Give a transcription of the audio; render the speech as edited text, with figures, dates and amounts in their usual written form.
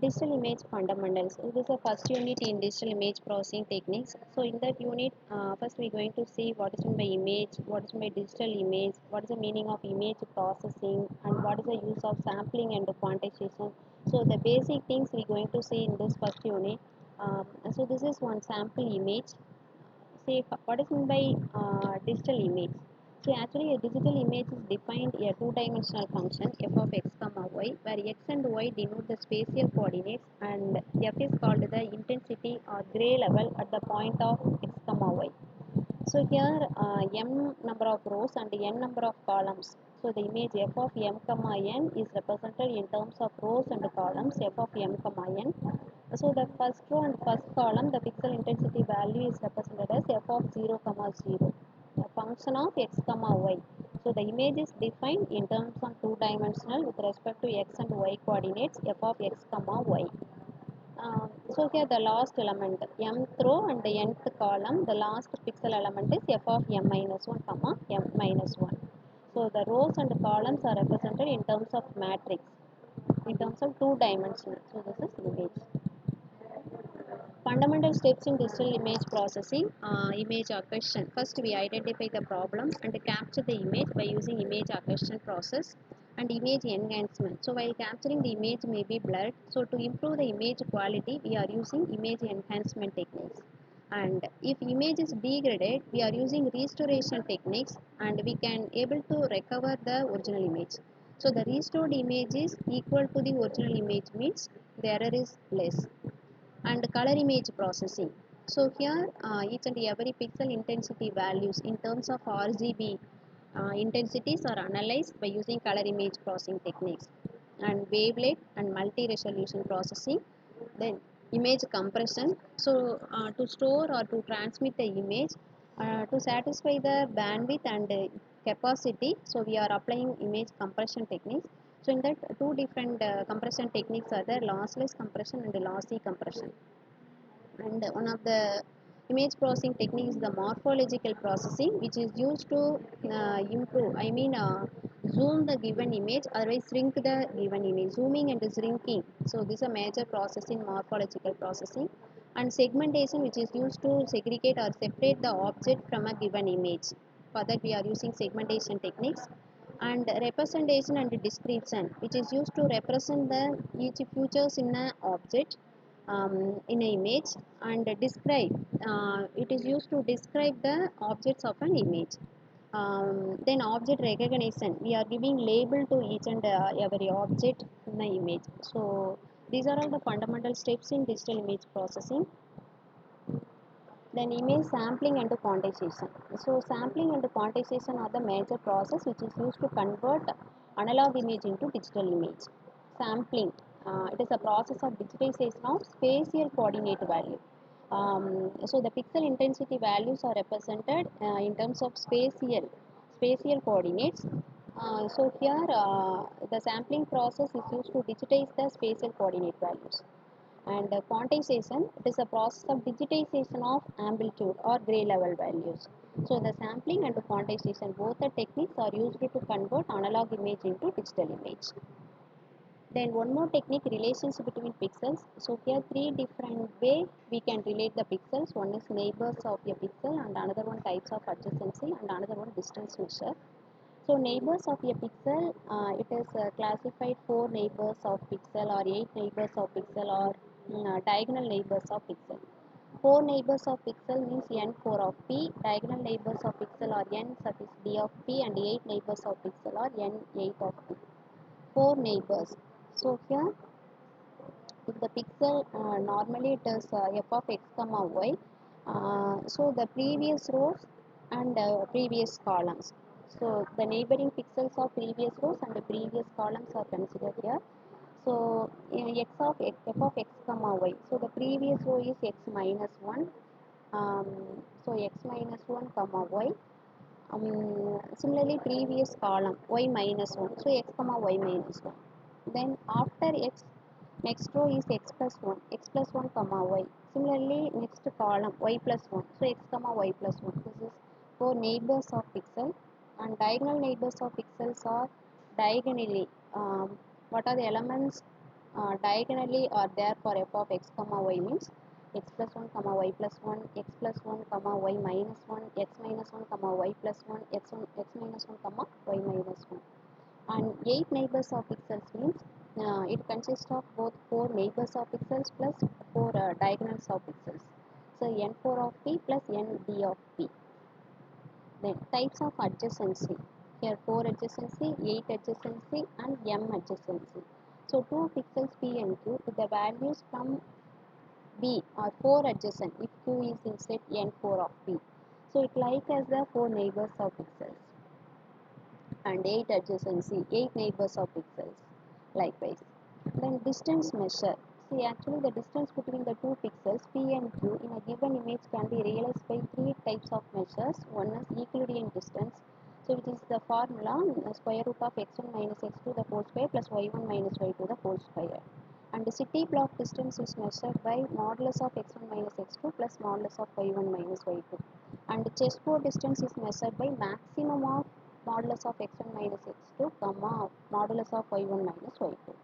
Digital image fundamentals. This is the first unit in digital image processing techniques. So in that unit, first we're going to see what is meant by image, what is meant by digital image, what is the meaning of image processing, and what is the use of sampling and quantization. So the basic things we're going to see in this first unit. So this is one sample image. Say what is meant by digital image. So actually a digital image is defined a two-dimensional function f of x comma y, where x and y denote the spatial coordinates and f is called the intensity or gray level at the point of x comma y. So here m number of rows and n number of columns. So the image f of m comma n is represented in terms of rows and columns f of m comma n. So the first row and first column, the pixel intensity value is represented as f of 0 comma 0, a function of x comma y. So the image is defined in terms of two-dimensional with respect to x and y coordinates f of x comma y. So here the last element mth row and the nth column, the last pixel element is f of m minus 1 comma m minus 1. So the rows and columns are represented in terms of matrix, in terms of two dimensional. So this is image. Fundamental steps in digital image processing. Image acquisition. First we identify the problem and capture the image by using image acquisition process and image enhancement. So while capturing the image may be blurred, so to improve the image quality we are using image enhancement techniques. And if image is degraded, we are using restoration techniques and we can able to recover the original image. So the restored image is equal to the original image means the error is less. And color image processing. So here each and every pixel intensity values in terms of RGB intensities are analyzed by using color image processing techniques and wavelet and multi-resolution processing. Then image compression. So to store or to transmit the image to satisfy the bandwidth and capacity, so we are applying image compression techniques. So in that two different compression techniques are there, lossless compression and lossy compression. And one of the image processing techniques is the morphological processing, which is used to zoom the given image, otherwise shrink the given image, zooming and shrinking. So this is a major process in morphological processing. And segmentation, which is used to segregate or separate the object from a given image. For that we are using segmentation techniques. And representation and description, which is used to represent the each features in an object in an image, and describe, it is used to describe the objects of an image. Then object recognition, we are giving label to each and every object in the image. So these are all the fundamental steps in digital image processing. Then image sampling and quantization. So sampling and quantization are the major process which is used to convert analog image into digital image. Sampling, it is a process of digitization of spatial coordinate value. So the pixel intensity values are represented in terms of spatial coordinates. So here the sampling process is used to digitize the spatial coordinate values. And quantization, it is a process of digitization of amplitude or gray level values. So the sampling and quantization, both the techniques are used to convert analog image into digital image. Then one more technique, relations between pixels. So here three different way we can relate the pixels. One is neighbors of a pixel, and another one types of adjacency, and another one distance measure. So neighbors of a pixel, it is classified 4 neighbors of pixel or 8 neighbors of pixel or diagonal neighbors of pixel. 4 neighbors of pixel means n4 of p, diagonal neighbors of pixel are n sub is d of p, and 8 neighbors of pixel are n8 of p. 4 neighbors. So here if the pixel normally it is f of x comma y, so the previous rows and previous columns, so the neighboring pixels of previous rows and the previous columns are considered here. So f of x comma y, so the previous row is x minus 1, um, so x minus 1 comma y. Similarly previous column y minus 1, so x comma y minus 1. Then after x, next row is x plus 1, x plus 1 comma y. Similarly next column y plus 1, so x comma y plus 1. This is for neighbors of pixel. And diagonal neighbors of pixels are diagonally, what are the elements diagonally are there for f of x comma y means x plus 1 comma y plus 1, x plus 1 comma y minus 1, x minus 1 comma y plus 1, x minus 1 comma y minus 1. And 8 neighbors of pixels means it consists of both 4 neighbors of pixels plus 4 diagonals of pixels. So n4 of p plus nd of p. Then types of adjacency. Here 4 adjacency, 8 adjacency and m adjacency. So 2 pixels p and q with the values from b are 4 adjacent if q is in set n4 of p. So it like as the 4 neighbors of pixels and 8 adjacency, 8 neighbors of pixels likewise. Then distance measure. See actually the distance between the two pixels p and q in a given image can be realized by three types of measures. One is Euclidean distance. So it is the formula square root of x1 minus x2 the whole square plus y1 minus y2 the whole square. And the city block distance is measured by modulus of x1 minus x2 plus modulus of y1 minus y2. And the chessboard distance is measured by maximum of modulus of x1 minus x2 comma modulus of y1 minus y2.